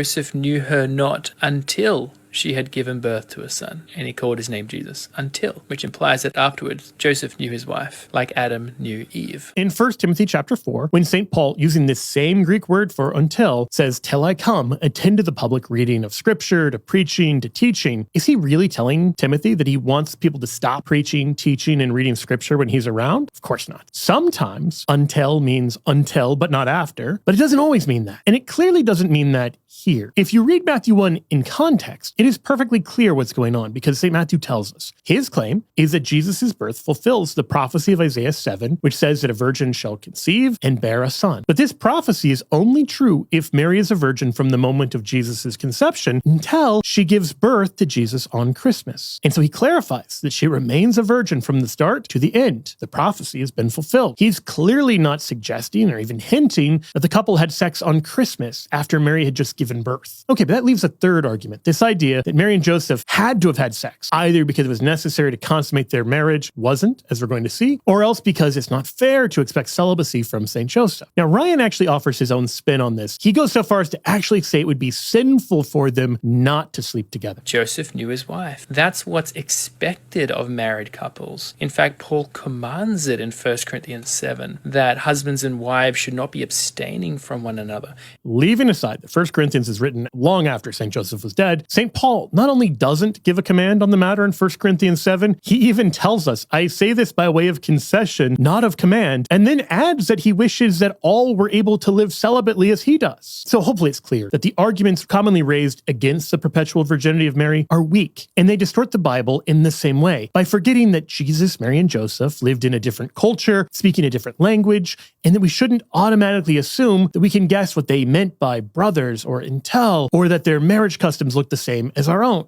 Joseph knew her not until she had given birth to a son, and he called his name Jesus. Until, which implies that afterwards Joseph knew his wife, like Adam knew Eve. In 1 Timothy chapter 4, when St. Paul, using this same Greek word for until, says, "Till I come, attend to the public reading of scripture, to preaching, to teaching," is he really telling Timothy that he wants people to stop preaching, teaching, and reading scripture when he's around? Of course not. Sometimes until means until, but not after, but it doesn't always mean that. And it clearly doesn't mean that here. If you read Matthew 1 in context, it is perfectly clear what's going on because St. Matthew tells us. His claim is that Jesus' birth fulfills the prophecy of Isaiah 7, which says that a virgin shall conceive and bear a son. But this prophecy is only true if Mary is a virgin from the moment of Jesus' conception until she gives birth to Jesus on Christmas. And so he clarifies that she remains a virgin from the start to the end. The prophecy has been fulfilled. He's clearly not suggesting or even hinting that the couple had sex on Christmas after Mary had just given birth. Okay, but that leaves a third argument. This idea that Mary and Joseph had to have had sex, either because it was necessary to consummate their marriage, wasn't, as we're going to see, or else because it's not fair to expect celibacy from St. Joseph. Now, Ryan actually offers his own spin on this. He goes so far as to actually say it would be sinful for them not to sleep together. Joseph knew his wife. That's what's expected of married couples. In fact, Paul commands it in 1 Corinthians 7, that husbands and wives should not be abstaining from one another. Leaving aside that 1 Corinthians is written long after St. Joseph was dead, St. Paul not only doesn't give a command on the matter in 1 Corinthians 7, he even tells us, "I say this by way of concession, not of command," and then adds that he wishes that all were able to live celibately as he does. So hopefully it's clear that the arguments commonly raised against the perpetual virginity of Mary are weak, and they distort the Bible in the same way, by forgetting that Jesus, Mary, and Joseph lived in a different culture, speaking a different language, and that we shouldn't automatically assume that we can guess what they meant by brothers or intel, or that their marriage customs look the same as our own.